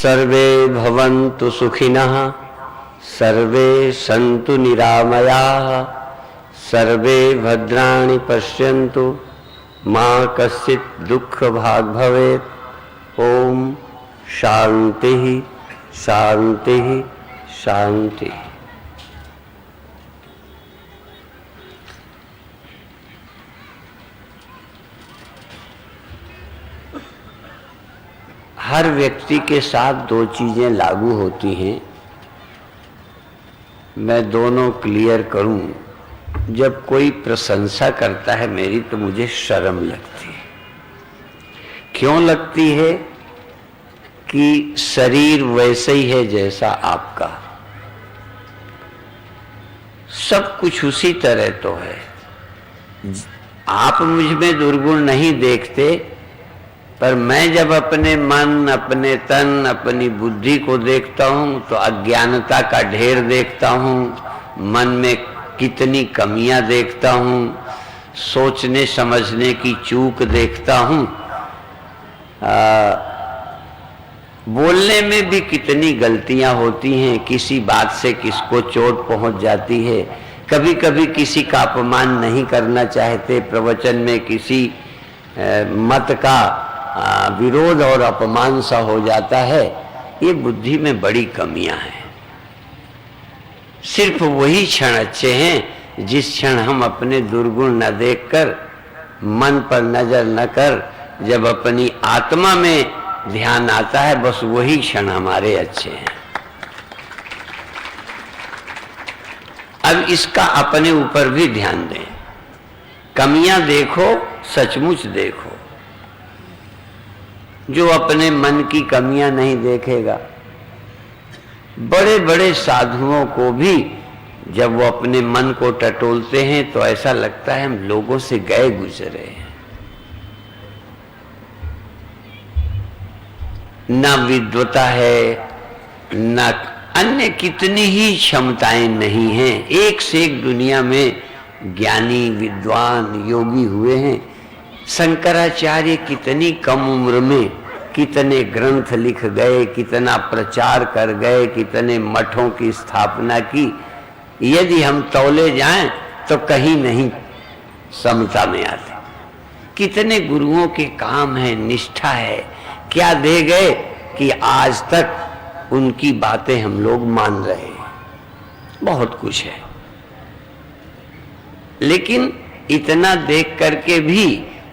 सर्वे भवन्तु सुखिनः, सर्वे सन्तु निरामयाः, सर्वे भद्राणि पश्यन्तु, मा कश्चित् दुःखभाग् भवेत्। ओम शांति शांति शांति। हर व्यक्ति के साथ दो चीजें लागू होती हैं। मैं दोनों क्लियर करूं। जब कोई प्रशंसा करता है मेरी तो मुझे शर्म लगती है। क्यों लगती है? कि शरीर वैसे ही है जैसा आपका, सब कुछ उसी तरह तो है। आप मुझ में दुर्गुण नहीं देखते, पर मैं जब अपने मन, अपने तन, अपनी बुद्धि को देखता हूं तो अज्ञानता का ढेर देखता हूं, मन में कितनी कमियां देखता हूं, सोचने समझने की चूक देखता हूं, बोलने में भी कितनी गलतियां होती हैं, किसी बात से किसको चोट पहुंच जाती है। कभी कभी किसी का अपमान नहीं करना चाहते, प्रवचन में किसी मत का विरोध और अपमान सा हो जाता है। ये बुद्धि में बड़ी कमियां हैं। सिर्फ वही क्षण अच्छे हैं जिस क्षण हम अपने दुर्गुण न देखकर, मन पर नजर न कर, जब अपनी आत्मा में ध्यान आता है, बस वही क्षण हमारे अच्छे हैं। अब इसका अपने ऊपर भी ध्यान दें। कमियां देखो, सचमुच देखो। जो अपने मन की कमियां नहीं देखेगा, बड़े बड़े साधुओं को भी जब वो अपने मन को टटोलते हैं तो ऐसा लगता है हम लोगों से गए गुजरे हैं। न विद्वता है, न अन्य कितनी ही क्षमताएं नहीं हैं। एक से एक दुनिया में ज्ञानी, विद्वान, योगी हुए हैं। शंकराचार्य कितनी कम उम्र में कितने ग्रंथ लिख गए, कितना प्रचार कर गए, कितने मठों की स्थापना की। यदि हम तौले जाएं तो कहीं नहीं समता में आते। कितने गुरुओं के काम है, निष्ठा है, क्या दे गए कि आज तक उनकी बातें हम लोग मान रहे हैं। बहुत कुछ है, लेकिन इतना देख करके भी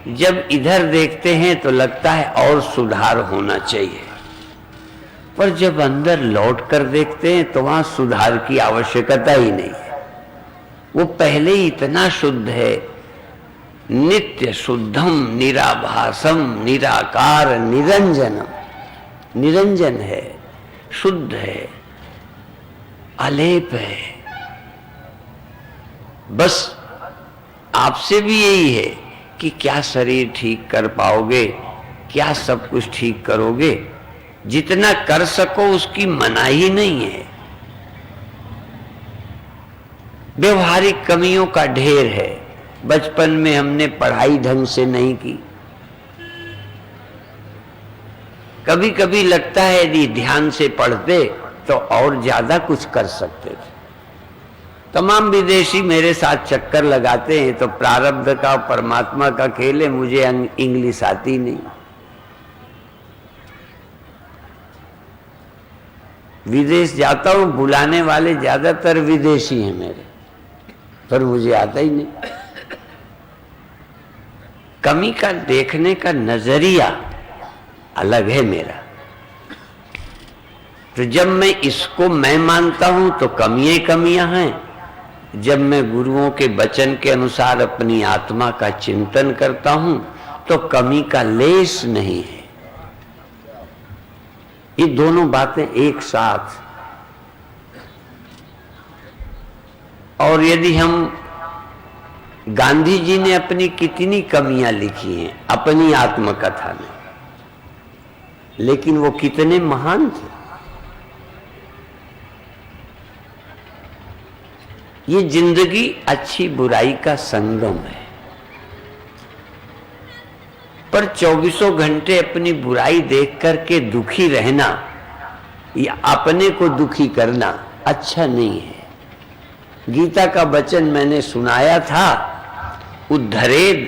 जब इधर देखते हैं तो लगता है और सुधार होना चाहिए। पर जब अंदर लौट कर देखते हैं तो वहां सुधार की आवश्यकता ही नहीं है। वो पहले ही इतना शुद्ध है। नित्य शुद्धम निराभासम निराकार निरंजनम। निरंजन है, शुद्ध है, अलेप है। बस आपसे भी यही है कि क्या शरीर ठीक कर पाओगे, क्या सब कुछ ठीक करोगे। जितना कर सको उसकी मनाही नहीं है। व्यवहारिक कमियों का ढेर है। बचपन में हमने पढ़ाई ढंग से नहीं की। कभी कभी लगता है यदि ध्यान से पढ़ते तो और ज्यादा कुछ कर सकते थे। तमाम विदेशी मेरे साथ चक्कर लगाते हैं तो प्रारब्ध का, परमात्मा का खेल है। मुझे इंग्लिश आती नहीं। विदेश जाता हूं, बुलाने वाले ज्यादातर विदेशी हैं मेरे, पर मुझे आता ही नहीं। कमी का देखने का नजरिया अलग है मेरा। तो जब मैं इसको मैं मानता हूं तो कमियां कमियां हैं। जब मैं गुरुओं के वचन के अनुसार अपनी आत्मा का चिंतन करता हूं तो कमी का लेश नहीं है। ये दोनों बातें एक साथ। और यदि हम, गांधी जी ने अपनी कितनी कमियां लिखी हैं अपनी आत्मकथा में, लेकिन वो कितने महान थे। ये जिंदगी अच्छी बुराई का संगम है। पर 24 घंटे अपनी बुराई देख करके दुखी रहना ये अपने को दुखी करना अच्छा नहीं है। गीता का वचन मैंने सुनाया था, उद्धरेद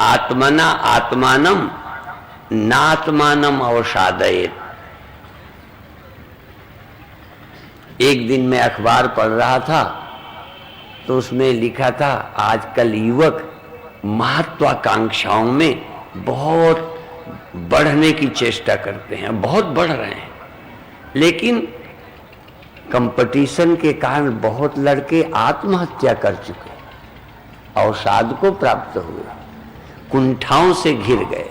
आत्मना आत्मानम नात्मानम अवसादयेत। एक दिन मैं अखबार पढ़ रहा था तो उसमें लिखा था आजकल युवक महत्वाकांक्षाओं में बहुत बढ़ने की चेष्टा करते हैं, बहुत बढ़ रहे हैं, लेकिन कंपटीशन के कारण बहुत लड़के आत्महत्या कर चुके, अवसाद को प्राप्त हुए, कुंठाओं से घिर गए।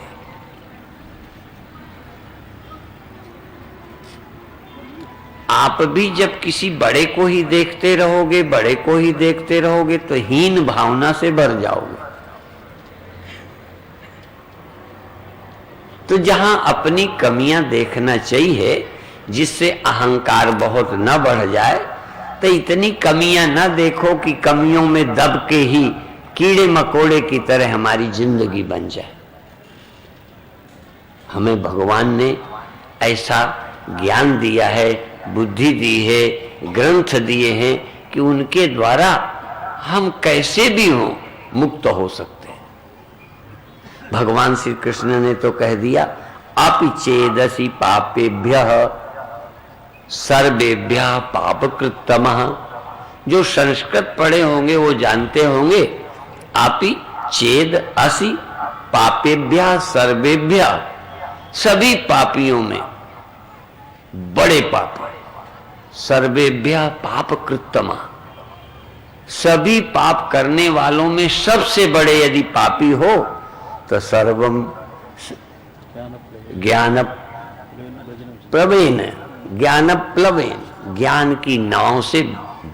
आप भी जब किसी बड़े को ही देखते रहोगे, बड़े को ही देखते रहोगे तो हीन भावना से भर जाओगे। तो जहां अपनी कमियां देखना चाहिए, जिससे अहंकार बहुत न बढ़ जाए, तो इतनी कमियां न देखो कि कमियों में दब के ही कीड़े मकोड़े की तरह हमारी जिंदगी बन जाए। हमें भगवान ने ऐसा ज्ञान दिया है, बुद्धि दी है, ग्रंथ दिए हैं कि उनके द्वारा हम कैसे भी हों मुक्त हो सकते हैं। भगवान श्री कृष्ण ने तो कह दिया, अपि चेदसि पापेभ्यः सर्वेभ्यः पापकृत्तमः। जो संस्कृत पढ़े होंगे वो जानते होंगे, अपि चेद असि पापेभ्यः सर्वेभ्यः, सभी पापियों में बड़े पापी, सर्वेभ्यः पापकृत्तमः, सभी पाप करने वालों में सबसे बड़े यदि पापी हो तो सर्वम ज्ञान प्लवेन, ज्ञान प्लवेन, ज्ञान की नाव से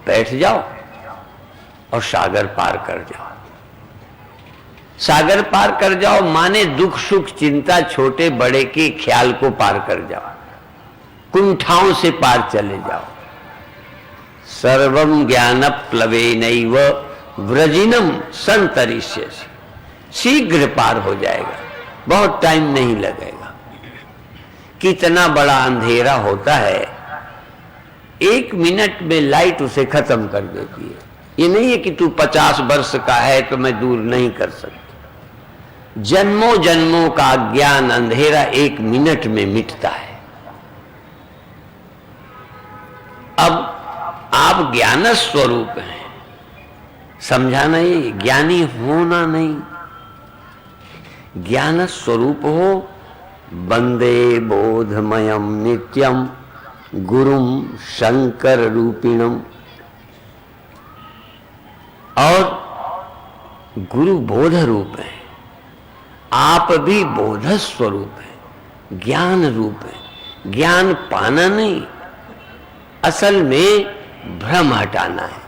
बैठ जाओ और सागर पार कर जाओ। सागर पार कर जाओ माने दुख सुख चिंता छोटे बड़े के ख्याल को पार कर जाओ, कुंठाओं से पार चले जाओ। सर्वम ज्ञान प्लवेनैव व्रजिनम संतरिष्यसि, शीघ्र पार हो जाएगा, बहुत टाइम नहीं लगेगा। कितना बड़ा अंधेरा होता है, 1 मिनट में लाइट उसे खत्म कर देती है। ये नहीं है कि तू 50 वर्ष का है तो मैं दूर नहीं कर सकता। जन्मों जन्मों का ज्ञान अंधेरा 1 मिनट में मिटता है। अब आप ज्ञान स्वरूप हैं, समझाना ये ज्ञानी होना नहीं, ज्ञान स्वरूप हो। वंदे बोधमयम नित्यम गुरुम शंकर रूपिणम। और गुरु बोध रूप है, आप भी बोध स्वरूप है, ज्ञान रूप है। ज्ञान पाना नहीं, असल में भ्रम हटाना है।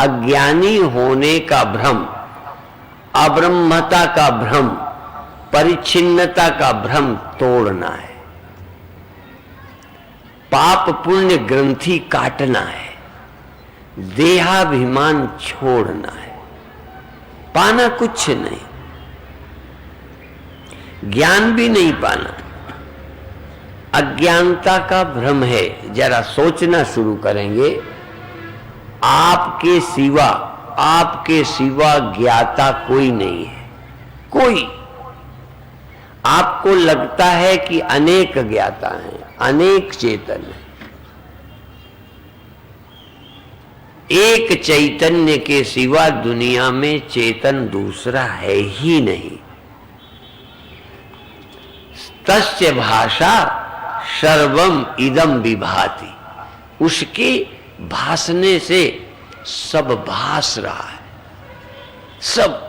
अज्ञानी होने का भ्रम, अब्रह्मता का भ्रम, परिच्छिन्नता का भ्रम तोड़ना है। पाप पुण्य ग्रंथि काटना है, देहाभिमान छोड़ना है। पाना कुछ नहीं, ज्ञान भी नहीं पाना, अज्ञानता का भ्रम है। जरा सोचना शुरू करेंगे, आपके सिवा ज्ञाता कोई नहीं है। कोई, आपको लगता है कि अनेक ज्ञाता हैं, अनेक चेतन हैं। एक चैतन्य के सिवा दुनिया में चेतन दूसरा है ही नहीं। तस्य भाषा सर्वम इदम विभाति, उसके भासने से सब भास रहा है। सब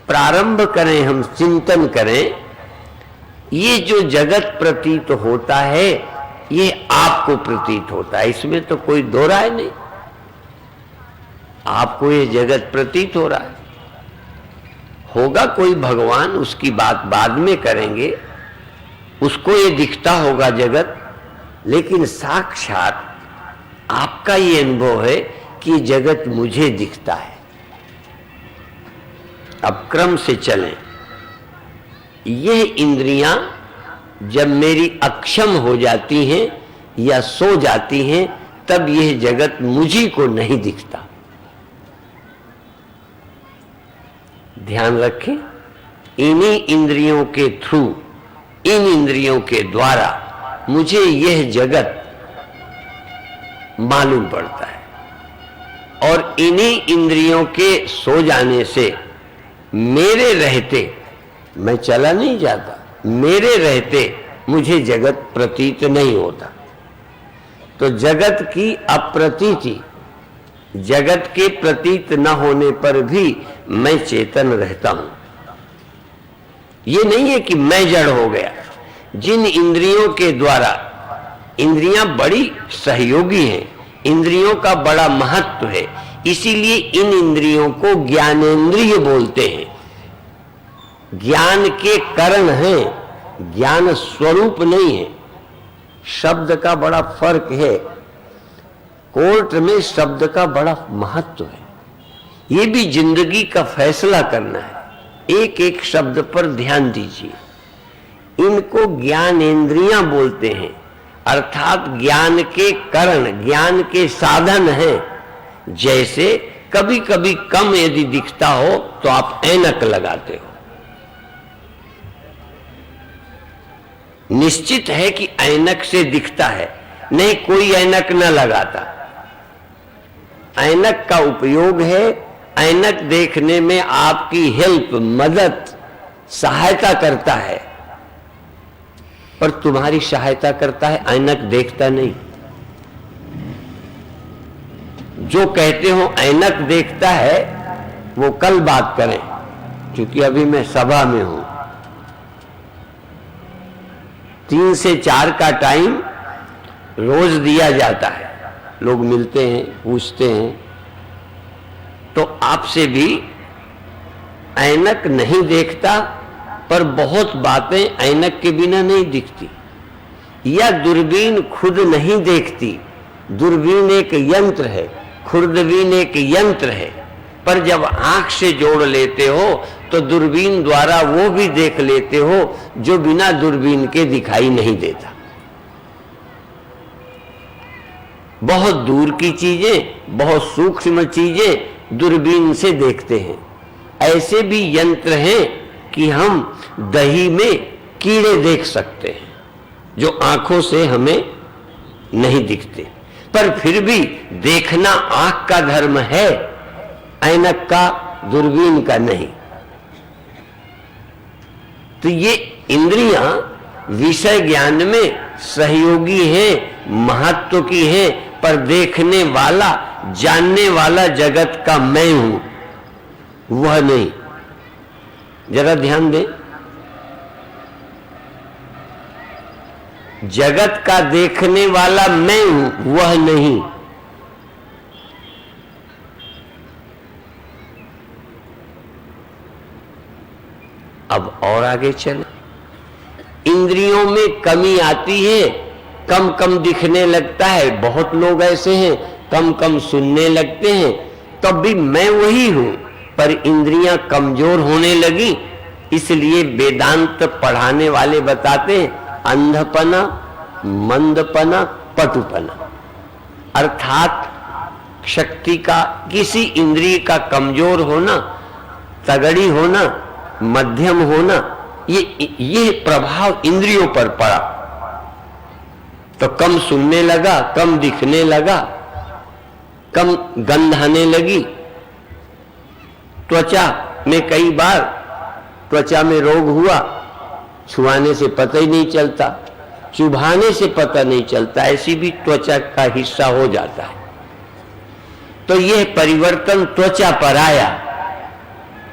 प्रारंभ करें, हम चिंतन करें, ये जो जगत प्रतीत होता है ये आपको प्रतीत होता है, इसमें तो कोई दो राय नहीं। आपको ये जगत प्रतीत हो रहा है, होगा कोई भगवान, उसकी बात बाद में करेंगे, उसको ये दिखता होगा जगत, लेकिन साक्षात आपका ये अनुभव है कि जगत मुझे दिखता है। अब क्रम से चलें। यह इंद्रियां जब मेरी अक्षम हो जाती हैं या सो जाती हैं, तब यह जगत मुझी को नहीं दिखता। ध्यान रखें, इन्हीं इंद्रियों के थ्रू, इन इंद्रियों के द्वारा मुझे यह जगत मालूम पड़ता है, और इन्हीं इंद्रियों के सो जाने से मेरे रहते, मैं चला नहीं जाता, मेरे रहते मुझे जगत प्रतीत नहीं होता। तो जगत की अप्रतीति, जगत के प्रतीत न होने पर भी मैं चेतन रहता हूं। ये नहीं है कि मैं जड़ हो गया। जिन इंद्रियों के द्वारा, इंद्रियां बड़ी सहयोगी हैं, इंद्रियों का बड़ा महत्व है, इसीलिए इन इंद्रियों को ज्ञानेंद्रिय बोलते हैं। ज्ञान के कारण हैं, ज्ञान स्वरूप नहीं है। शब्द का बड़ा फर्क है। कोर्ट में शब्द का बड़ा महत्व है। ये भी जिंदगी का फैसला करना है। एक एक शब्द पर ध्यान दीजिए। इनको ज्ञानेंद्रियां बोलते हैं, अर्थात ज्ञान के कारण, ज्ञान के साधन हैं। जैसे कभी कभी कम यदि दिखता हो तो आप ऐनक लगाते हो। निश्चित है कि ऐनक से दिखता है, नहीं कोई ऐनक न लगाता। ऐनक का उपयोग है, ऐनक देखने में आपकी हेल्प, मदद, सहायता करता है, पर तुम्हारी सहायता करता है, ऐनक देखता नहीं। जो कहते हो ऐनक देखता है वो कल बात करें, क्योंकि अभी मैं सभा में हूं। 3 से 4 का टाइम रोज दिया जाता है। लोग मिलते हैं, पूछते हैं, तो आपसे भी ऐनक नहीं देखता, पर बहुत बातें ऐनक के बिना नहीं दिखती। या दूरबीन खुद नहीं देखती। दूरबीन एक यंत्र है, खुर्दबीन एक यंत्र है, पर जब आंख से जोड़ लेते हो तो दूरबीन द्वारा वो भी देख लेते हो जो बिना दूरबीन के दिखाई नहीं देता। बहुत दूर की चीजें, बहुत सूक्ष्म चीजें दूरबीन से देखते हैं। ऐसे भी यंत्र हैं कि हम दही में कीड़े देख सकते हैं जो आंखों से हमें नहीं दिखते, पर फिर भी देखना आंख का धर्म है, ऐनक का, दूरबीन का नहीं। तो ये इंद्रियां विषय ज्ञान में सहयोगी हैं, महत्व की हैं, पर देखने वाला, जानने वाला जगत का मैं हूं, वह नहीं। जरा ध्यान दें, जगत का देखने वाला मैं हूं, वह नहीं। अब और आगे चले। इंद्रियों में कमी आती है, कम कम दिखने लगता है। बहुत लोग ऐसे हैं, कम कम सुनने लगते हैं, तब भी मैं वही हूं, पर इंद्रियां कमजोर होने लगी। इसलिए वेदांत पढ़ाने वाले बताते हैं अंधपना, मंदपना, पटुपना, अर्थात शक्ति का, किसी इंद्रिय का कमजोर होना, तगड़ी होना, मध्यम होना, ये प्रभाव इंद्रियों पर पड़ा तो कम सुनने लगा, कम दिखने लगा, कम गंध आने लगी। त्वचा में कई बार त्वचा में रोग हुआ, छुआने से पता ही नहीं चलता, चुभाने से पता नहीं चलता, ऐसी भी त्वचा का हिस्सा हो जाता है। तो यह परिवर्तन त्वचा पर आया,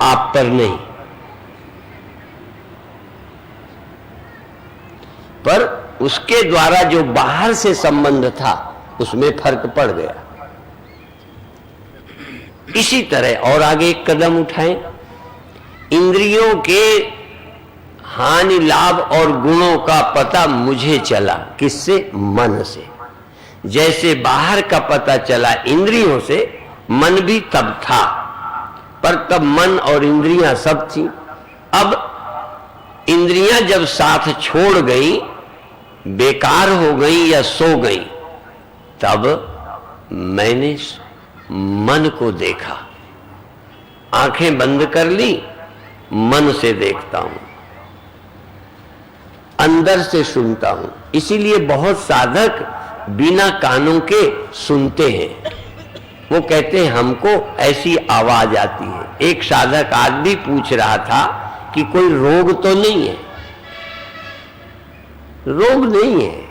आप पर नहीं। पर उसके द्वारा जो बाहर से संबंध था उसमें फर्क पड़ गया। इसी तरह और आगे एक कदम उठाएं। इंद्रियों के हानि लाभ और गुणों का पता मुझे चला, किससे? मन से। जैसे बाहर का पता चला इंद्रियों से, मन भी तब था, पर तब मन और इंद्रियां सब थी। अब इंद्रियां जब साथ छोड़ गई, बेकार हो गई या सो गई, तब मैंने मन को देखा। आंखें बंद कर ली, मन से देखता हूं, अंदर से सुनता हूं। इसीलिए बहुत साधक बिना कानों के सुनते हैं। वो कहते हैं हमको ऐसी आवाज आती है। एक साधक आज भी पूछ रहा था कि कोई रोग तो नहीं है। रोग नहीं है,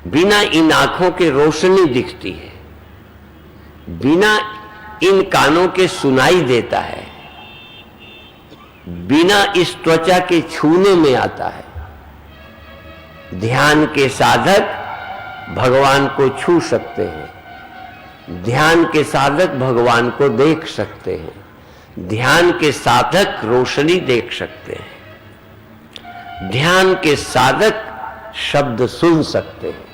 बिना इन आंखों के रोशनी दिखती है, बिना इन कानों के सुनाई देता है, बिना इस त्वचा के छूने में आता है। ध्यान के साधक भगवान को छू सकते हैं, ध्यान के साधक भगवान को देख सकते हैं, ध्यान के साधक रोशनी देख सकते हैं, ध्यान के साधक शब्द सुन सकते हैं,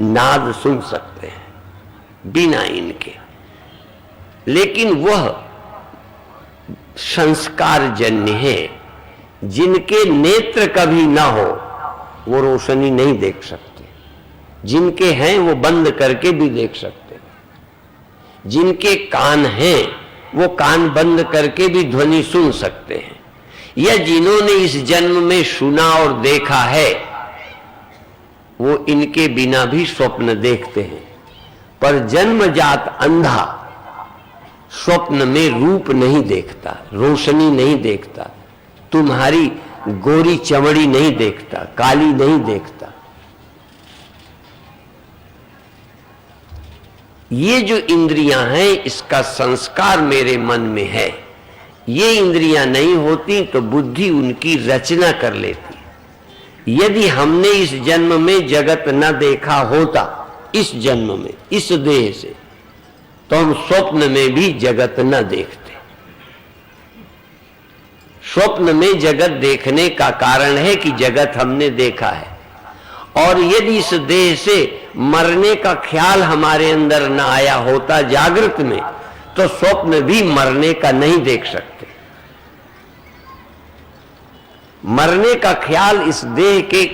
नाद सुन सकते हैं बिना इनके। लेकिन वह संस्कार जन्य है, जिनके नेत्र कभी ना हो वो रोशनी नहीं देख सकते। जिनके हैं वो बंद करके भी देख सकते हैं। जिनके कान हैं वो कान बंद करके भी ध्वनि सुन सकते हैं। या जिन्होंने इस जन्म में सुना और देखा है वो इनके बिना भी स्वप्न देखते हैं। पर जन्मजात अंधा स्वप्न में रूप नहीं देखता, रोशनी नहीं देखता, तुम्हारी गोरी चमड़ी नहीं देखता, काली नहीं देखता। ये जो इंद्रियां हैं इसका संस्कार मेरे मन में है। ये इंद्रियां नहीं होती तो बुद्धि उनकी रचना कर लेती। यदि हमने इस जन्म में जगत न देखा होता, इस जन्म में इस देह से, तो हम स्वप्न में भी जगत न देखते। स्वप्न में जगत देखने का कारण है कि जगत हमने देखा है। और यदि इस देह से मरने का ख्याल हमारे अंदर न आया होता जागृत में, तो स्वप्न भी मरने का नहीं देख सकते। मरने का ख्याल इस देह के,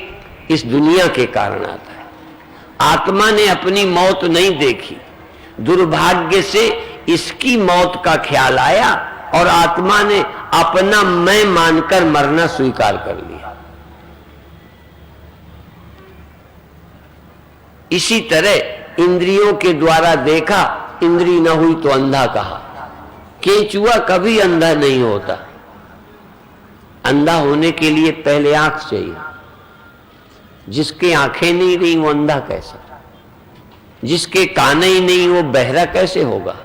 इस दुनिया के कारण आता है। आत्मा ने अपनी मौत नहीं देखी, दुर्भाग्य से इसकी मौत का ख्याल आया और आत्मा ने अपना मैं मानकर मरना स्वीकार कर लिया। इसी तरह इंद्रियों के द्वारा देखा, इंद्री न हुई तो अंधा कहा। केंचुआ कभी अंधा नहीं होता। अंधा होने के लिए पहले आंख चाहिए। जिसके आंखें नहीं रही वो अंधा कैसे? जिसके कान ही नहीं वो बहरा कैसे होगा?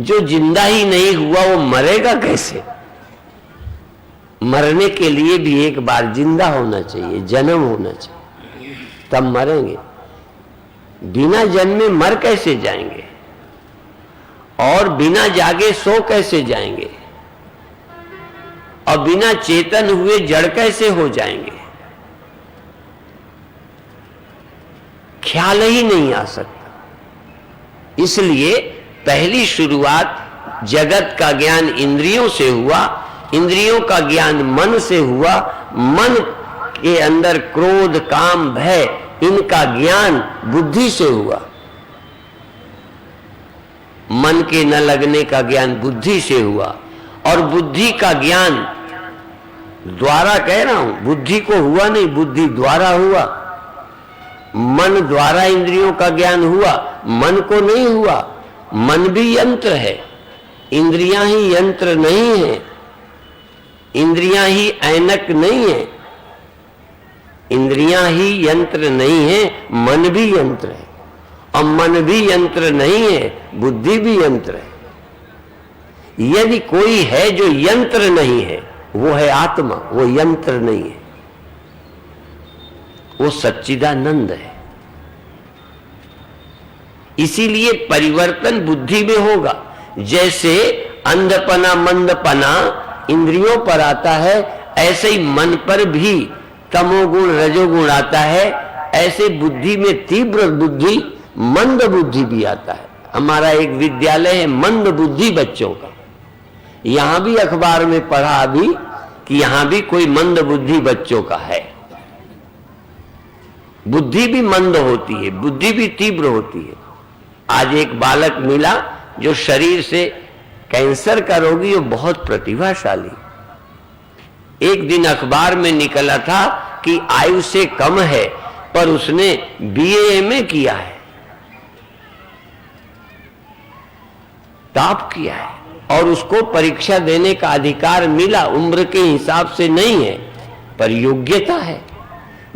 जो जिंदा ही नहीं हुआ वो मरेगा कैसे? मरने के लिए भी एक बार जिंदा होना चाहिए, जन्म होना चाहिए, तब मरेंगे। बिना जन्मे मर कैसे जाएंगे? और बिना जागे सो कैसे जाएंगे? और बिना चेतन हुए जड़ कैसे हो जाएंगे? ख्याल ही नहीं आ सकता। इसलिए पहली शुरुआत जगत का ज्ञान इंद्रियों से हुआ, इंद्रियों का ज्ञान मन से हुआ, मन के अंदर क्रोध, काम, भय, इनका ज्ञान बुद्धि से हुआ। मन के न लगने का ज्ञान बुद्धि से हुआ। और बुद्धि का ज्ञान द्वारा कह रहा हूं, बुद्धि को हुआ नहीं, बुद्धि द्वारा हुआ। मन द्वारा इंद्रियों का ज्ञान हुआ, मन को नहीं हुआ। मन भी यंत्र है, इंद्रियां ही यंत्र नहीं है। इंद्रियां ही ऐनक नहीं है, इंद्रियां ही यंत्र नहीं है, मन भी यंत्र है। और मन भी यंत्र नहीं है, बुद्धि भी यंत्र है। यदि कोई है जो यंत्र नहीं है वो है आत्मा, वो यंत्र नहीं है, वो सच्चिदानंद है। इसीलिए परिवर्तन बुद्धि में होगा। जैसे अंधपना, मंदपना इंद्रियों पर आता है, ऐसे ही मन पर भी तमोगुण, रजोगुण आता है। ऐसे बुद्धि में तीव्र बुद्धि, मंद बुद्धि भी आता है। हमारा एक विद्यालय है मंद बुद्धि बच्चों का। यहां भी अखबार में पढ़ा अभी कि यहां भी कोई मंद बुद्धि बच्चों का है। बुद्धि भी मंद होती है, बुद्धि भी तीव्र होती है। आज एक बालक मिला जो शरीर से कैंसर का रोगी और बहुत प्रतिभाशाली। एक दिन अखबार में निकला था कि आयु से कम है पर उसने BA-MA किया है, टॉप किया है और उसको परीक्षा देने का अधिकार मिला। उम्र के हिसाब से नहीं है पर योग्यता है।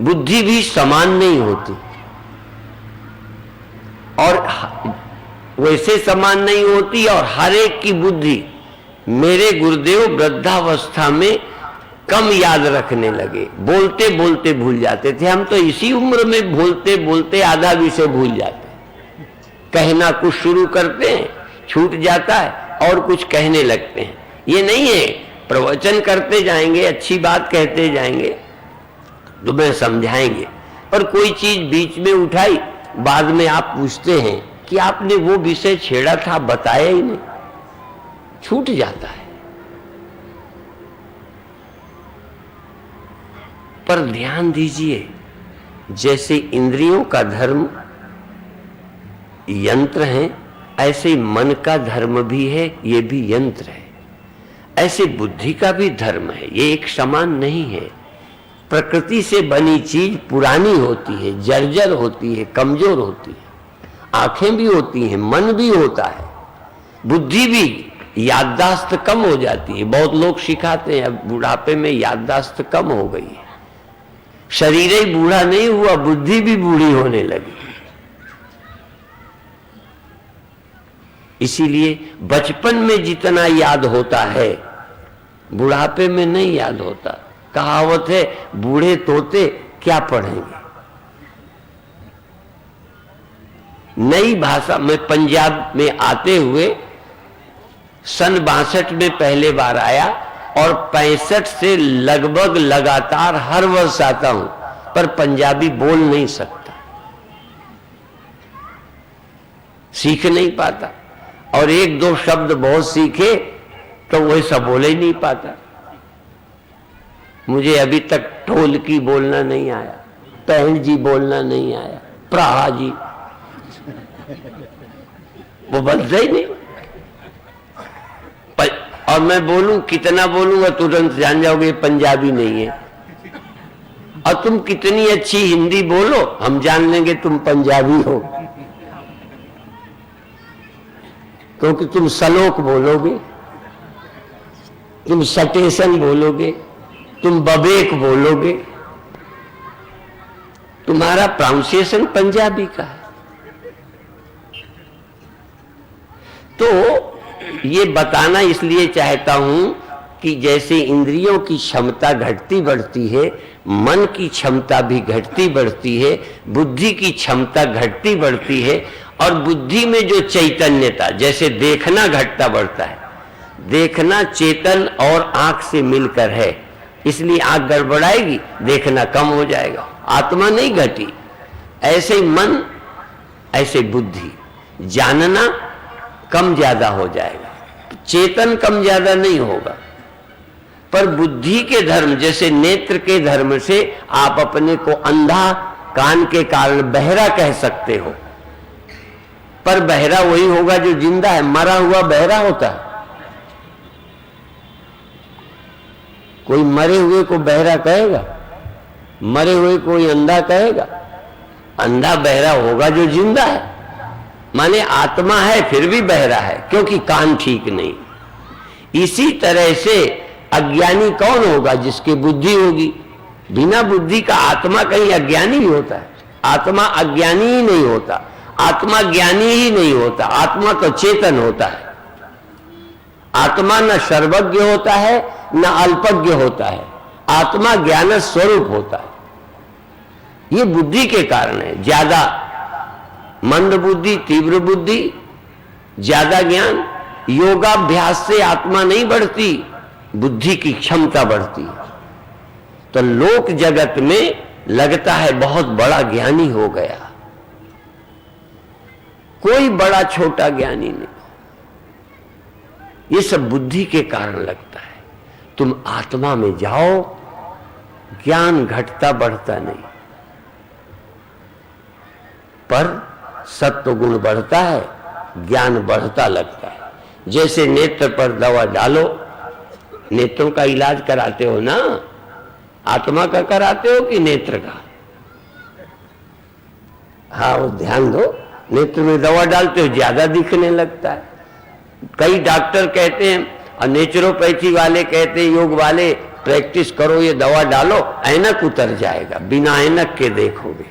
बुद्धि भी समान नहीं होती और वैसे समान नहीं होती और हर एक की बुद्धि। मेरे गुरुदेव वृद्धावस्था में कम याद रखने लगे, बोलते बोलते भूल जाते थे। हम तो इसी उम्र में बोलते बोलते आधा विषय भूल जाते, कहना कुछ शुरू करते हैं छूट जाता है और कुछ कहने लगते हैं। ये नहीं है प्रवचन करते जाएंगे, अच्छी बात कहते जाएंगे, तुम्हें समझाएंगे, पर कोई चीज बीच में उठाई, बाद में आप पूछते हैं कि आपने वो विषय छेड़ा था, बताया ही नहीं, छूट जाता है। पर ध्यान दीजिए, जैसे इंद्रियों का धर्म यंत्र है, ऐसे मन का धर्म भी है, ये भी यंत्र है। ऐसे बुद्धि का भी धर्म है, ये एक समान नहीं है। प्रकृति से बनी चीज पुरानी होती है, जर्जर होती है, कमजोर होती है। आंखें भी होती हैं, मन भी होता है, बुद्धि भी, याददाश्त कम हो जाती है। बहुत लोग सिखाते हैं अब बुढ़ापे में याददाश्त कम हो गई है। शरीर ही बूढ़ा नहीं हुआ, बुद्धि भी बूढ़ी होने लगी। इसीलिए बचपन में जितना याद होता है बुढ़ापे में नहीं याद होता। कहावत है, बूढ़े तोते क्या पढ़ेंगे। नई भाषा में पंजाब में आते हुए सन 62 में पहले बार आया और 65 से लगभग लगातार हर वर्ष आता हूं, पर पंजाबी बोल नहीं सकता, सीख नहीं पाता। और एक दो शब्द बहुत सीखे तो वैसा बोले ही नहीं पाता। मुझे अभी तक ढोलकी बोलना नहीं आया, पहन जी बोलना नहीं आया, प्राहा जी वो बनता ही नहीं। और मैं बोलूं, कितना बोलूंगा तुरंत जान जाओगे पंजाबी नहीं है। और तुम कितनी अच्छी हिंदी बोलो, हम जान लेंगे तुम पंजाबी हो, क्योंकि तुम सलोक बोलोगे, तुम सटेशन बोलोगे, तुम बबेक बोलोगे, तुम्हारा प्रोनाउंसिएशन पंजाबी का है। तो ये बताना इसलिए चाहता हूं कि जैसे इंद्रियों की क्षमता घटती बढ़ती है, मन की क्षमता भी घटती बढ़ती है, बुद्धि की क्षमता घटती बढ़ती है। और बुद्धि में जो चैतन्यता, जैसे देखना घटता बढ़ता है, देखना चेतन और आंख से मिलकर है, इसलिए आंख गड़बड़ाएगी, देखना कम हो जाएगा, आत्मा नहीं घटी। ऐसे मन, ऐसे बुद्धि, जानना कम ज्यादा हो जाएगा, चेतन कम ज्यादा नहीं होगा। पर बुद्धि के धर्म, जैसे नेत्र के धर्म से आप अपने को अंधा कान के कारण बहरा कह सकते हो, पर बहरा वही होगा जो जिंदा है, मरा हुआ बहरा होता है। कोई मरे हुए को बहरा कहेगा? मरे हुए कोई अंधा कहेगा? अंधा बहरा होगा जो जिंदा है। माने आत्मा है फिर भी बहरा है, क्योंकि कान ठीक नहीं। इसी तरह से अज्ञानी कौन होगा? जिसकी बुद्धि होगी। बिना बुद्धि का आत्मा कहीं अज्ञानी ही होता है? आत्मा अज्ञानी ही नहीं होता, आत्मा ज्ञानी ही नहीं होता। आत्मा तो चेतन होता है। आत्मा न सर्वज्ञ होता है न अल्पज्ञ होता है, आत्मा ज्ञान स्वरूप होता है। ये बुद्धि के कारण है। ज्यादा मंद बुद्धि, तीव्र बुद्धि, ज्यादा ज्ञान, योगाभ्यास से आत्मा नहीं बढ़ती, बुद्धि की क्षमता बढ़ती है। तो लोक जगत में लगता है बहुत बड़ा ज्ञानी हो गया, कोई बड़ा छोटा ज्ञानी नहीं। ये सब बुद्धि के कारण लगता है। तुम आत्मा में जाओ, ज्ञान घटता बढ़ता नहीं, पर सत्व गुण बढ़ता है, ज्ञान बढ़ता लगता है। जैसे नेत्र पर दवा डालो, नेत्रों का इलाज कराते हो ना, आत्मा का कराते हो कि नेत्र का? हाँ, वो ध्यान दो, नेत्र में दवा डालते हो ज्यादा दिखने लगता है। कई डॉक्टर कहते हैं और नेचुरोपैथी वाले कहते हैं, योग वाले, प्रैक्टिस करो, ये दवा डालो, ऐनक उतर जाएगा, बिना ऐनक के देखोगे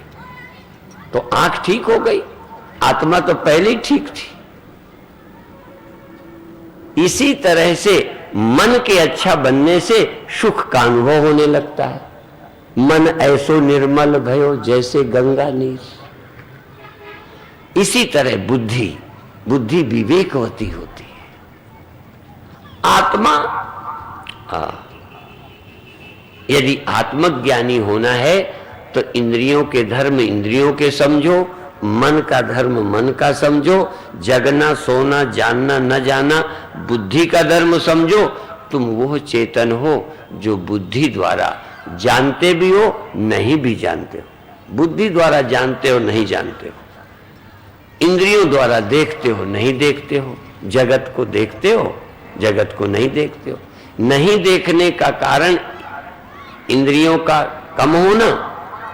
तो आंख ठीक हो गई। आत्मा तो पहले ही ठीक थी। इसी तरह से मन के अच्छा बनने से सुख का अनुभव होने लगता है। मन ऐसो निर्मल भयो जैसे गंगा नीर। इसी तरह बुद्धि विवेकवती होती है। आत्मा, यदि आत्मज्ञानी होना है तो इंद्रियों के धर्म इंद्रियों के समझो, मन का धर्म मन का समझो, जगना सोना जानना न जाना बुद्धि का धर्म समझो। तुम वो चेतन हो जो बुद्धि द्वारा जानते भी हो, नहीं भी जानते हो। बुद्धि द्वारा जानते हो, नहीं जानते हो। इंद्रियों द्वारा देखते हो, नहीं देखते हो। जगत को देखते हो, जगत को नहीं देखते हो। नहीं देखने का कारण इंद्रियों का कम होना,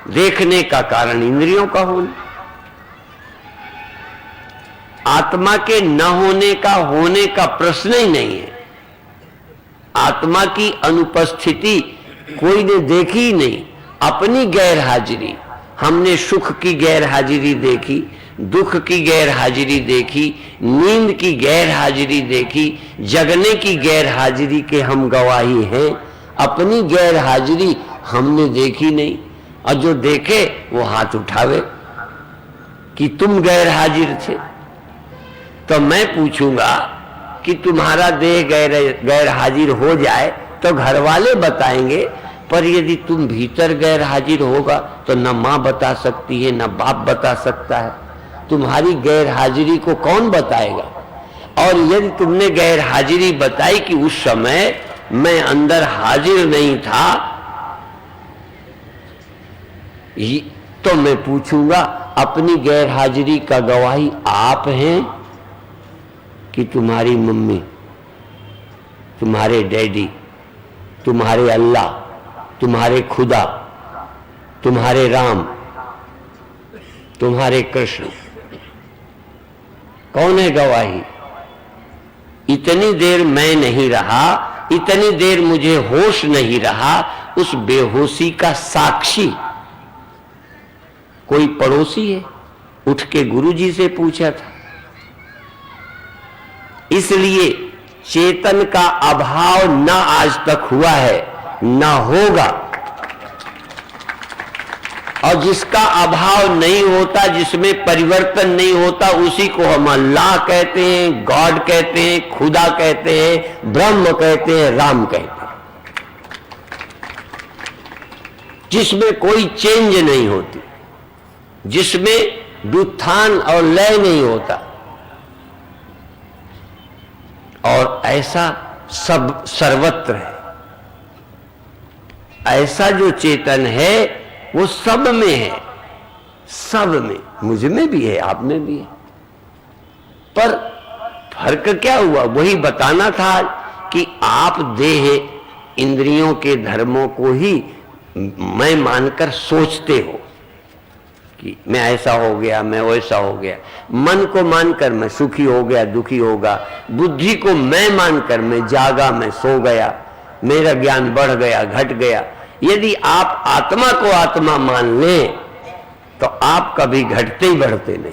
देखने का कारण इंद्रियों का होना। आत्मा के न होने का प्रश्न ही नहीं है। आत्मा की अनुपस्थिति कोई ने देखी ही नहीं। अपनी गैर हाजिरी, हमने सुख की गैर हाजिरी देखी, दुख की गैर हाजिरी देखी, नींद की गैर हाजिरी देखी, जगने की गैर हाजिरी के हम गवाही हैं। अपनी गैर हाजिरी हमने देखी नहीं, और जो देखे वो हाथ उठावे कि तुम गैर हाजिर थे। तो मैं पूछूंगा कि तुम्हारा देह गैर हाजिर हो जाए तो घर वाले बताएंगे, पर यदि तुम भीतर गैर हाजिर होगा तो न माँ बता सकती है, न बाप बता सकता है। तुम्हारी गैर हाजिरी को कौन बताएगा? और यदि तुमने गैर हाजिरी बताई कि उस समय मैं अंदर हाजिर नहीं था, तो मैं पूछूंगा अपनी गैर हाजिरी का गवाही आप हैं कि तुम्हारी मम्मी, तुम्हारे डैडी, तुम्हारे अल्लाह, तुम्हारे खुदा, तुम्हारे राम, तुम्हारे कृष्ण? कौन है गवाही? इतनी देर मैं नहीं रहा, इतनी देर मुझे होश नहीं रहा, उस बेहोशी का साक्षी कोई पड़ोसी है? उठ के गुरुजी से पूछा था। इसलिए चेतन का अभाव न आज तक हुआ है, न होगा। और जिसका अभाव नहीं होता, जिसमें परिवर्तन नहीं होता, उसी को हम अल्लाह कहते हैं, गॉड कहते हैं, खुदा कहते हैं, ब्रह्म कहते हैं, राम कहते हैं। जिसमें कोई चेंज नहीं होती, जिसमें व्युत्थान और लय नहीं होता। और ऐसा सब सर्वत्र है। ऐसा जो चेतन है वो सब में है, सब में, मुझ में भी है, आप में भी है। पर फर्क क्या हुआ? वही बताना था कि आप देह इंद्रियों के धर्मों को ही मैं मानकर सोचते हो कि मैं ऐसा हो गया, मैं वैसा हो गया। मन को मानकर मैं सुखी हो गया, दुखी होगा। बुद्धि को मैं मानकर मैं जागा, मैं सो गया, मेरा ज्ञान बढ़ गया, घट गया। यदि आप आत्मा को आत्मा मान लें तो आप कभी घटते ही बढ़ते नहीं।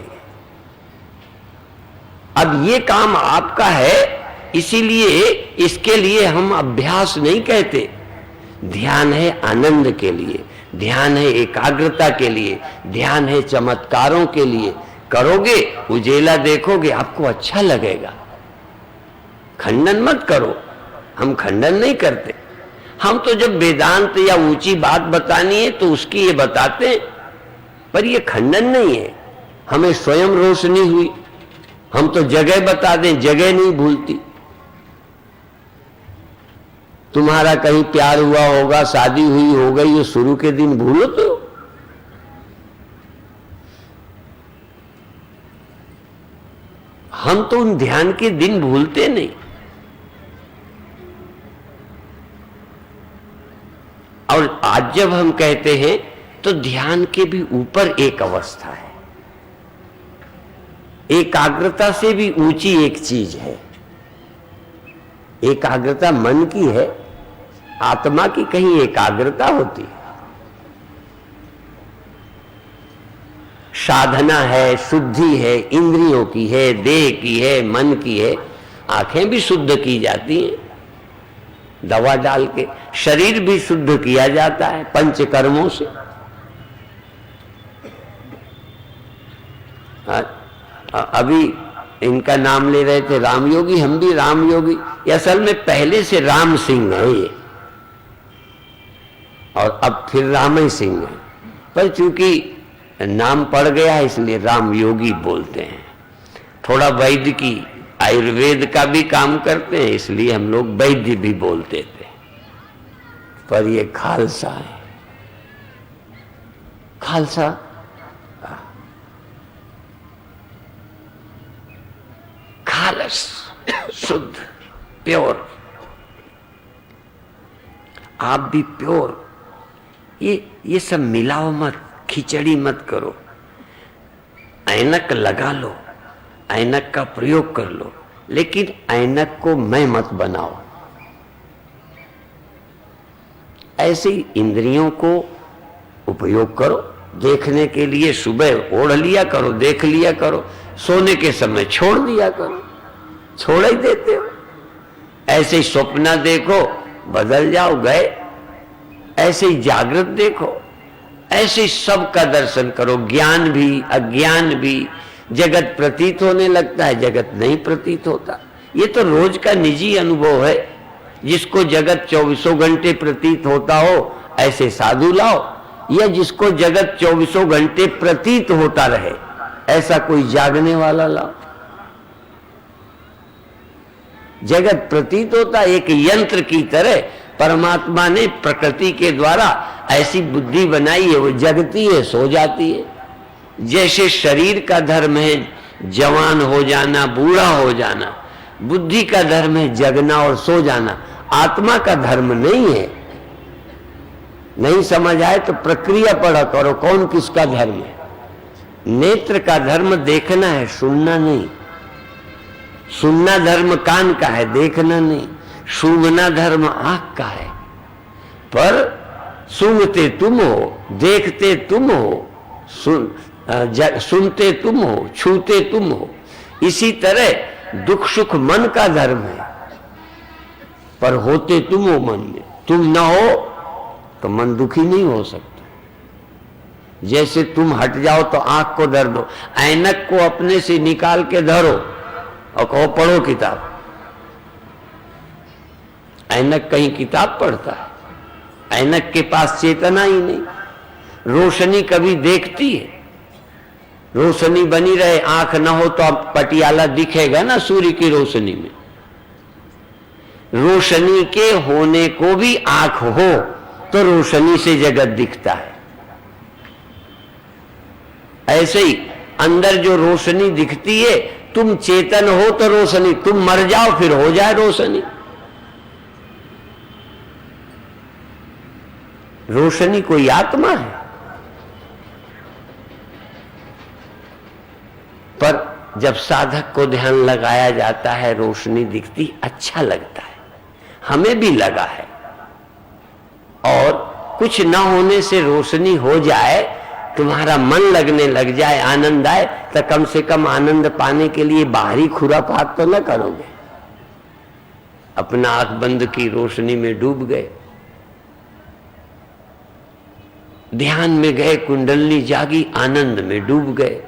अब ये काम आपका है, इसीलिए इसके लिए हम अभ्यास नहीं कहते। ध्यान है आनंद के लिए, ध्यान है एकाग्रता के लिए, ध्यान है चमत्कारों के लिए। करोगे, उजेला देखोगे, आपको अच्छा लगेगा। खंडन मत करो, हम खंडन नहीं करते। हम तो जब वेदांत या ऊंची बात बतानी है तो उसकी ये बताते हैं, पर ये खंडन नहीं है। हमें स्वयं रोशनी हुई, हम तो जगह बता दें, जगह नहीं भूलती। तुम्हारा कहीं प्यार हुआ होगा, शादी हुई हो गई, ये शुरू के दिन भूलो तो। हम तो उन ध्यान के दिन भूलते नहीं। और आज जब हम कहते हैं तो ध्यान के भी ऊपर एक अवस्था है, एकाग्रता से भी ऊंची एक चीज है। एकाग्रता मन की है, आत्मा की कहीं एकाग्रता होती है। साधना है, शुद्धि है, इंद्रियों की है, देह की है, मन की है। आंखें भी शुद्ध की जाती हैं दवा डाल के, शरीर भी शुद्ध किया जाता है पंचकर्मों से। अभी इनका नाम ले रहे थे राम योगी, हम भी राम योगी। ये असल में पहले से राम सिंह है ये, और अब फिर राम सिंह है, पर चूंकि नाम पड़ गया है इसलिए राम योगी बोलते हैं। थोड़ा वैद्य की, आयुर्वेद का भी काम करते हैं, इसलिए हम लोग वैद्य भी बोलते थे। पर ये खालसा है, खालसा खालस, शुद्ध, प्योर। आप भी प्योर। ये सब मिलाओ मत, खिचड़ी मत करो। ऐनक लगा लो, ऐनक का प्रयोग कर लो, लेकिन ऐनक को मैं मत बनाओ। ऐसे ही इंद्रियों को उपयोग करो देखने के लिए। सुबह ओढ़ लिया करो, देख लिया करो, सोने के समय छोड़ दिया करो, छोड़ ही देते हो। ऐसे ही स्वप्न देखो, बदल जाओ, गए। ऐसे ही जागृत देखो, ऐसे ही सबका दर्शन करो। ज्ञान भी, अज्ञान भी। जगत प्रतीत होने लगता है, जगत नहीं प्रतीत होता। ये तो रोज का निजी अनुभव है। जिसको जगत 24 घंटे प्रतीत होता हो ऐसे साधु लाओ, या जिसको जगत 24 घंटे प्रतीत होता रहे ऐसा कोई जागने वाला लाओ। जगत प्रतीत होता एक यंत्र की तरह, परमात्मा ने प्रकृति के द्वारा ऐसी बुद्धि बनाई है, वो जगती है, सो जाती है। जैसे शरीर का धर्म है जवान हो जाना, बूढ़ा हो जाना, बुद्धि का धर्म है जगना और सो जाना। आत्मा का धर्म नहीं है। नहीं समझ आए तो प्रक्रिया पढ़ा करो, कौन किसका धर्म है। नेत्र का धर्म देखना है, सुनना नहीं। सुनना धर्म कान का है, देखना नहीं। सूंघना धर्म आंख का है, पर सूंघते तुम हो, देखते तुम हो, सुनते तुम हो, छूते तुम हो। इसी तरह दुख सुख मन का धर्म है, पर होते तुम हो मन में। तुम ना हो तो मन दुखी नहीं हो सकता। जैसे तुम हट जाओ तो आंख को धर दो, ऐनक को अपने से निकाल के धरो और कहो पढ़ो किताब। ऐनक कहीं किताब पढ़ता है? ऐनक के पास चेतना ही नहीं। रोशनी कभी देखती है? रोशनी बनी रहे, आंख ना हो तो अब पटियाला दिखेगा ना सूर्य की रोशनी में। रोशनी के होने को भी आंख हो तो रोशनी से जगत दिखता है। ऐसे ही अंदर जो रोशनी दिखती है, तुम चेतन हो तो रोशनी, तुम मर जाओ फिर हो जाए रोशनी। रोशनी कोई आत्मा है। पर जब साधक को ध्यान लगाया जाता है, रोशनी दिखती, अच्छा लगता है। हमें भी लगा है। और कुछ न होने से रोशनी हो जाए, तुम्हारा मन लगने लग जाए, आनंद आए, तो कम से कम आनंद पाने के लिए बाहरी खुरापात तो न करोगे। अपना आंख बंद की, रोशनी में डूब गए, ध्यान में गए, कुंडलनी जागी, आनंद में डूब गए,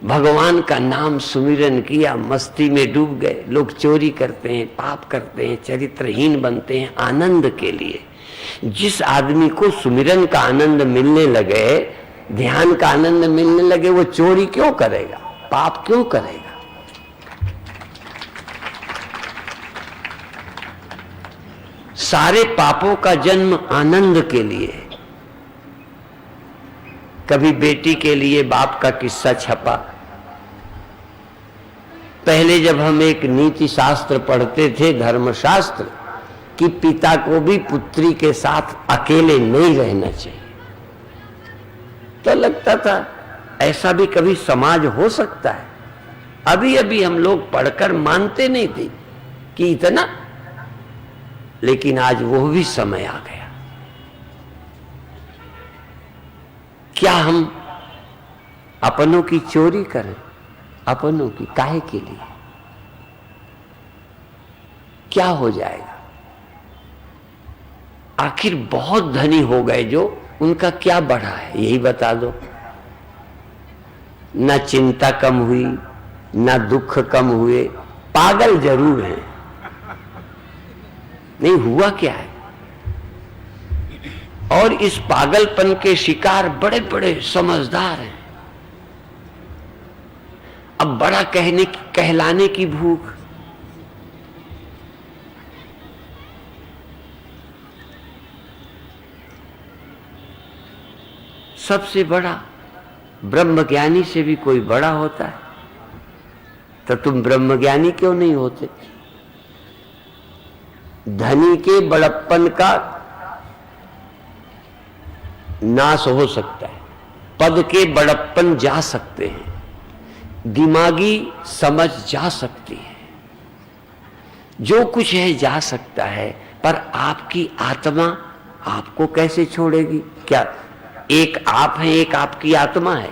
भगवान का नाम सुमिरन किया, मस्ती में डूब गए। लोग चोरी करते हैं, पाप करते हैं, चरित्रहीन बनते हैं आनंद के लिए। जिस आदमी को सुमिरन का आनंद मिलने लगे, ध्यान का आनंद मिलने लगे, वो चोरी क्यों करेगा, पाप क्यों करेगा? सारे पापों का जन्म आनंद के लिए है। कभी बेटी के लिए बाप का किस्सा छपा। पहले जब हम एक नीति शास्त्र पढ़ते थे, धर्मशास्त्र, कि पिता को भी पुत्री के साथ अकेले नहीं रहना चाहिए, तो लगता था ऐसा भी कभी समाज हो सकता है। अभी अभी हम लोग पढ़कर मानते नहीं थे कि इतना, लेकिन आज वो भी समय आ गया। क्या हम अपनों की चोरी करें? अपनों की काहे के लिए? क्या हो जाएगा? आखिर बहुत धनी हो गए जो, उनका क्या बढ़ा है यही बता दो। ना चिंता कम हुई, ना दुख कम हुए, पागल जरूर हैं। नहीं हुआ क्या है? और इस पागलपन के शिकार बड़े बड़े समझदार हैं। अब बड़ा कहलाने की भूख। सबसे बड़ा ब्रह्मज्ञानी से भी कोई बड़ा होता है, तो तुम ब्रह्मज्ञानी क्यों नहीं होते? धनी के बड़प्पन का नाश हो सकता है, पद के बड़प्पन जा सकते हैं, दिमागी समझ जा सकती है, जो कुछ है जा सकता है, पर आपकी आत्मा आपको कैसे छोड़ेगी? क्या एक आप है, एक आपकी आत्मा है?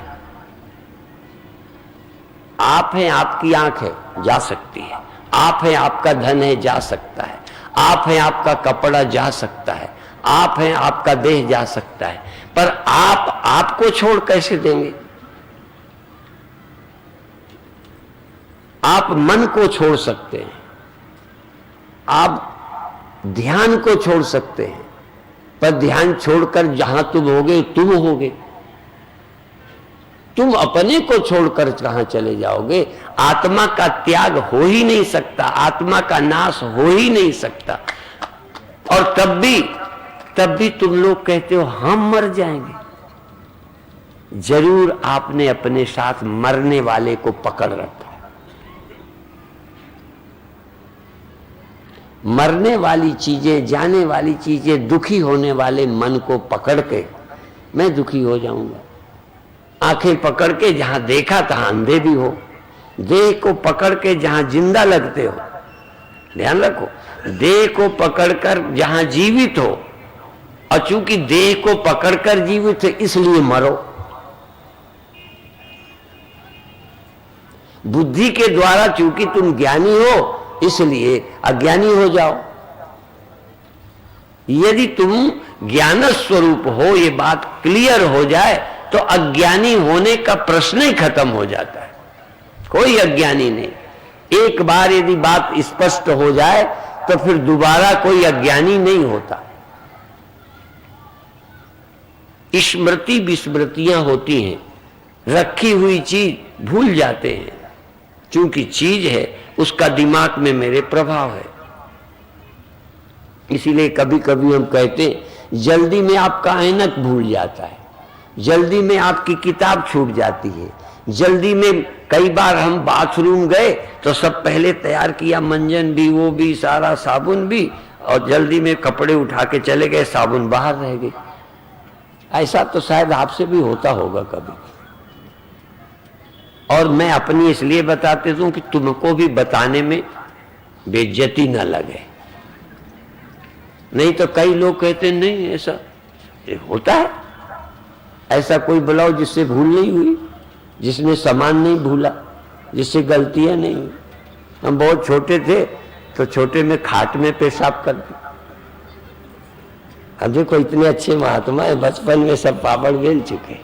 आप है, आपकी आंख है, जा सकती है। आप है, आपका धन है, जा सकता है। आप है, आपका कपड़ा जा सकता है। आप है, आपका देह जा सकता है, पर आप आपको छोड़ कैसे देंगे? आप मन को छोड़ सकते हैं, आप ध्यान को छोड़ सकते हैं, पर ध्यान छोड़कर जहां तुम होगे तुम होगे। तुम अपने को छोड़कर कहां चले जाओगे? आत्मा का त्याग हो ही नहीं सकता, आत्मा का नाश हो ही नहीं सकता। और तब भी तुम लोग कहते हो हम मर जाएंगे। जरूर आपने अपने साथ मरने वाले को पकड़ रखा। मरने वाली चीजें, जाने वाली चीजें, दुखी होने वाले मन को पकड़ के मैं दुखी हो जाऊंगा। आंखें पकड़ के जहां देखा तहां अंधे भी हो, देह को पकड़ के जहां जिंदा लगते हो, ध्यान रखो, देह को पकड़कर जहां जीवित हो, और चूंकि देह को पकड़कर जीवित है इसलिए मरो। बुद्धि के द्वारा चूंकि तुम ज्ञानी हो इसलिए अज्ञानी हो जाओ। यदि तुम ज्ञान स्वरूप हो, ये बात क्लियर हो जाए, तो अज्ञानी होने का प्रश्न ही खत्म हो जाता है। कोई अज्ञानी नहीं। एक बार यदि बात स्पष्ट हो जाए तो फिर दोबारा कोई अज्ञानी नहीं होता। स्मृति विस्मृतियां होती हैं, रखी हुई चीज भूल जाते हैं, चूंकि चीज है उसका दिमाग में मेरे प्रभाव है। इसीलिए कभी कभी हम कहते हैं जल्दी में आपका ऐनक भूल जाता है, जल्दी में आपकी किताब छूट जाती है, जल्दी में कई बार हम बाथरूम गए तो सब पहले तैयार किया, मंजन भी, वो भी, सारा साबुन भी, और जल्दी में कपड़े उठा के चले गए, साबुन बाहर रह गए। ऐसा तो शायद आपसे भी होता होगा कभी। और मैं अपनी इसलिए बताते हूं कि तुमको भी बताने में बेइज्जती न लगे। नहीं तो कई लोग कहते नहीं ऐसा होता है, ऐसा कोई बुलाओ जिससे भूल नहीं हुई, जिसने सामान नहीं भूला, जिससे गलतियां नहीं हुई। हम बहुत छोटे थे तो छोटे में खाट में पेशाब करते। अब देखो इतने अच्छे महात्मा है, बचपन में सब पापड़ बेल चुके।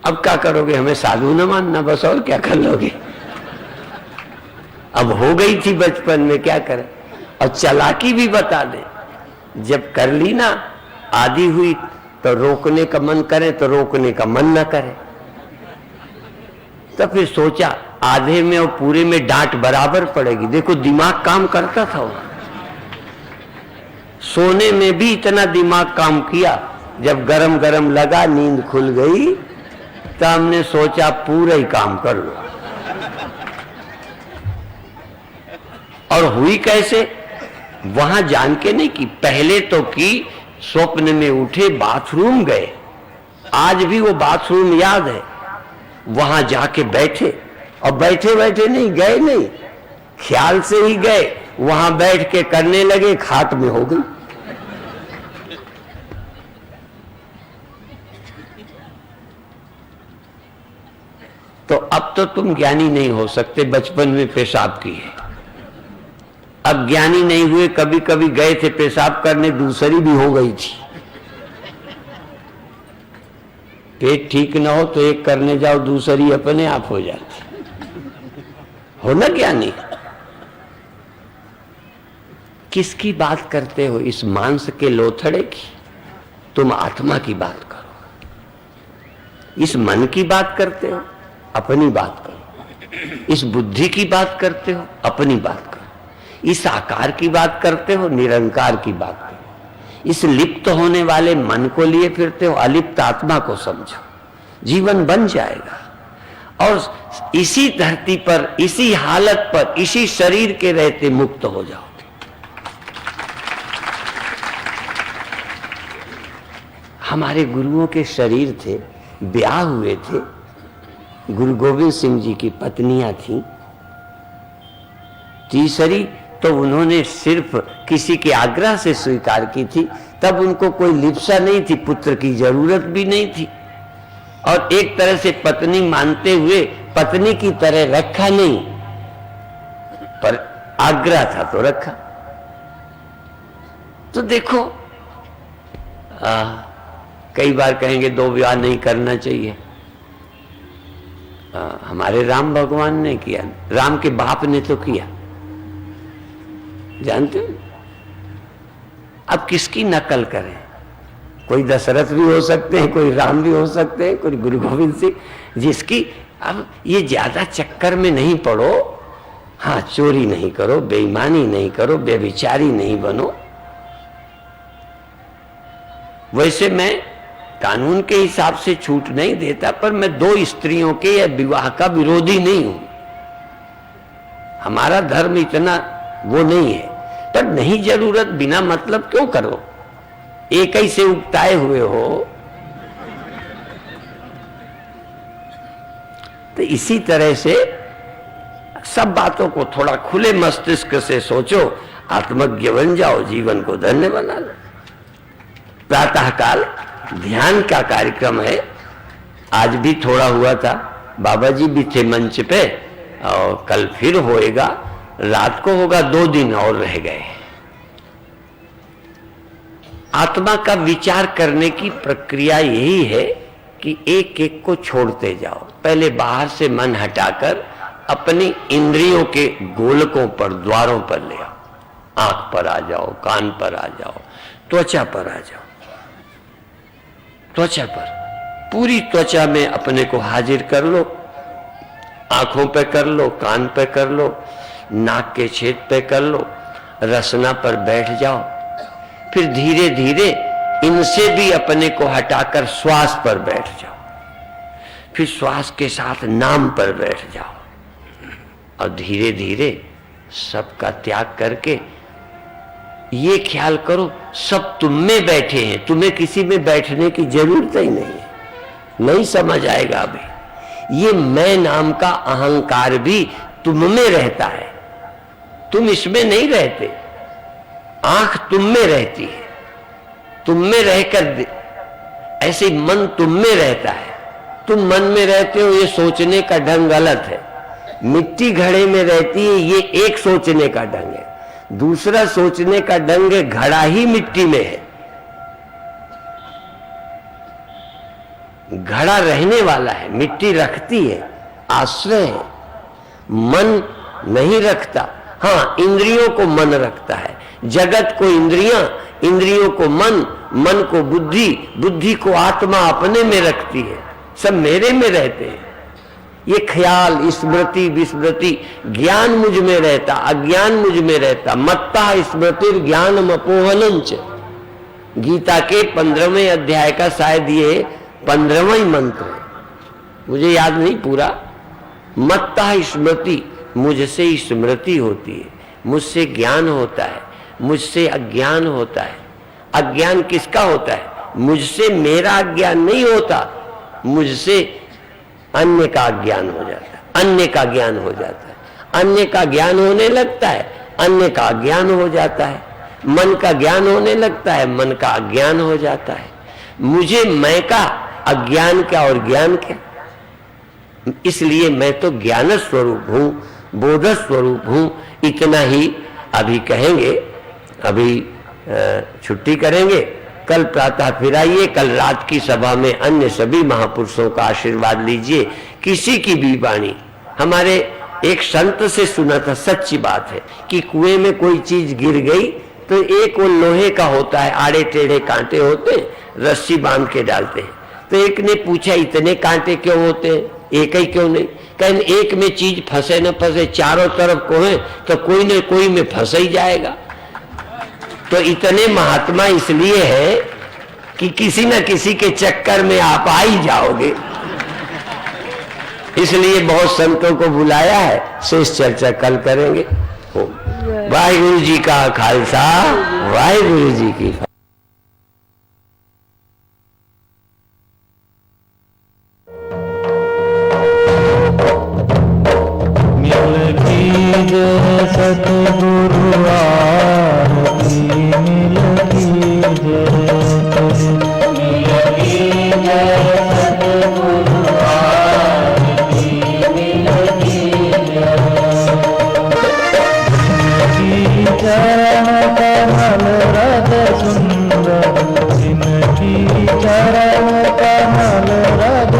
अब क्या करोगे? हमें साधु न मानना, बस और क्या कर लोगे? अब हो गई थी बचपन में, क्या करें। और चालाकी भी बता दे, जब कर ली ना, आदि हुई तो रोकने का मन करे तो रोकने का मन न करे, तो फिर सोचा आधे में और पूरे में डांट बराबर पड़ेगी। देखो दिमाग काम करता था वहां, सोने में भी इतना दिमाग काम किया। जब गरम गरम लगा, नींद खुल गई, तो हमने सोचा पूरा ही काम कर लो। और हुई कैसे, वहां जान के नहीं की, पहले तो की स्वप्न में उठे, बाथरूम गए, आज भी वो बाथरूम याद है, वहां जाके बैठे, और बैठे बैठे नहीं गए, नहीं ख्याल से ही गए, वहां बैठ के करने लगे, खाट में हो गई। तो अब तो तुम ज्ञानी नहीं हो सकते, बचपन में पेशाब किए, अब ज्ञानी नहीं हुए, कभी कभी गए थे पेशाब करने, दूसरी भी हो गई थी। पेट ठीक ना हो तो एक करने जाओ, दूसरी अपने आप हो जाती, हो ना ज्ञानी। किसकी बात करते हो, इस मांस के लोथड़े की? तुम आत्मा की बात करो। इस मन की बात करते हो, अपनी बात करो। इस बुद्धि की बात करते हो, अपनी बात करो। इस आकार की बात करते हो, निरंकार की बात करो। इस लिप्त होने वाले मन को लिए फिरते हो, अलिप्त आत्मा को समझो, जीवन बन जाएगा। और इसी धरती पर, इसी हालत पर, इसी शरीर के रहते मुक्त हो जाओगे। हमारे गुरुओं के शरीर थे, ब्याह हुए थे, गुरु गोविंद सिंह जी की पत्नियां थीं, तीसरी तो उन्होंने सिर्फ किसी के आग्रह से स्वीकार की थी, तब उनको कोई लिप्सा नहीं थी, पुत्र की जरूरत भी नहीं थी, और एक तरह से पत्नी मानते हुए पत्नी की तरह रखा नहीं, पर आग्रह था तो रखा। तो देखो कई बार कहेंगे दो विवाह नहीं करना चाहिए। हमारे राम भगवान ने किया, राम के बाप ने तो किया, जानते हो। अब किसकी नकल करें? कोई दशरथ भी हो सकते हैं, कोई राम भी हो सकते हैं, कोई गुरु गोविंद सिंह, जिसकी। अब ये ज्यादा चक्कर में नहीं पड़ो। हाँ, चोरी नहीं करो, बेईमानी नहीं करो, बेविचारी नहीं बनो। वैसे मैं कानून के हिसाब से छूट नहीं देता, पर मैं दो स्त्रियों के या विवाह का विरोधी नहीं हूं। हमारा धर्म इतना वो नहीं है, पर नहीं जरूरत बिना मतलब क्यों करो? एक ही से उगताए हुए हो। तो इसी तरह से सब बातों को थोड़ा खुले मस्तिष्क से सोचो, आत्मज्ञ बन जाओ, जीवन को धन्य बना लो। प्रातःकाल ध्यान का कार्यक्रम है, आज भी थोड़ा हुआ था, बाबा जी भी थे मंच पे, और कल फिर होएगा, रात को होगा, 2 दिन और रह गए। आत्मा का विचार करने की प्रक्रिया यही है कि एक एक को छोड़ते जाओ। पहले बाहर से मन हटाकर अपनी इंद्रियों के गोलकों पर, द्वारों पर ले आओ। आंख पर आ जाओ, कान पर आ जाओ, त्वचा पर आ जाओ। त्वचा पर, पूरी त्वचा में अपने को हाजिर कर लो। आंखों पे कर लो, कान पे कर लो, नाक के छेद पे कर लो, रसना पर बैठ जाओ। फिर धीरे धीरे इनसे भी अपने को हटाकर श्वास पर बैठ जाओ। फिर श्वास के साथ नाम पर बैठ जाओ, और धीरे धीरे सबका त्याग करके ये ख्याल करो सब तुम में बैठे हैं, तुम्हें किसी में बैठने की जरूरत ही नहीं है। नहीं समझ आएगा अभी। ये मैं नाम का अहंकार भी तुम में रहता है, तुम इसमें नहीं रहते। आंख तुम में रहती है, तुम में रहकर ऐसे मन तुम में रहता है। तुम मन में रहते हो, ये सोचने का ढंग गलत है। मिट्टी घड़े में रहती है, ये एक सोचने का ढंग है। दूसरा सोचने का ढंग है, घड़ा ही मिट्टी में है। घड़ा रहने वाला है, मिट्टी रखती है, आश्रय है। मन नहीं रखता। हाँ, इंद्रियों को मन रखता है। जगत को इंद्रियां, इंद्रियों को मन, मन को बुद्धि, बुद्धि को आत्मा अपने में रखती है। सब मेरे में रहते हैं। ये ख्याल, स्मृति, विस्मृति, ज्ञान मुझ में रहता, अज्ञान मुझ में रहता। मत्ता स्मृति ज्ञानम अपोहनंच। गीता के 15वें अध्याय का शायद ये 15वां ही मंत्र है, मुझे याद नहीं पूरा। मत्ता स्मृति, मुझसे स्मृति होती है, मुझसे ज्ञान होता है, मुझसे अज्ञान होता है। अज्ञान किसका होता है? मुझसे मेरा अज्ञान नहीं होता, मुझसे अन्य का ज्ञान हो जाता है, अन्य का ज्ञान हो जाता है, अन्य का ज्ञान होने लगता है, अन्य का अज्ञान हो जाता है। मन का ज्ञान होने लगता है, मन का अज्ञान हो जाता है। मुझे मैं का, अज्ञान क्या और ज्ञान क्या? इसलिए मैं तो ज्ञान स्वरूप हूं, बोध स्वरूप हूं। इतना ही अभी कहेंगे, अभी छुट्टी करेंगे, कल प्रातः फिर आइए। कल रात की सभा में अन्य सभी महापुरुषों का आशीर्वाद लीजिए। किसी की भी वाणी, हमारे एक संत से सुना था, सच्ची बात है कि कुएं में कोई चीज गिर गई तो एक वो लोहे का होता है, आड़े टेढ़े कांटे होते हैं, रस्सी बांध के डालते हैं। तो एक ने पूछा इतने कांटे क्यों होते हैं, एक ही क्यों नहीं? कहें एक में चीज फंसे न फंसे, चारों तरफ को है तो कोई न कोई में फंस ही जाएगा। तो इतने महात्मा इसलिए है कि किसी न किसी के चक्कर में आप आ ही जाओगे, इसलिए बहुत संतों को बुलाया है। शेष चर्चा कल करेंगे। वाहिगुरु जी का खालसा, वाहिगुरु जी की सतगुरु आरती मिलती जय, सतगुरु आरती मिलती जिनकी चरण कमल रज सुंदर, जिनकी चरण कमल रज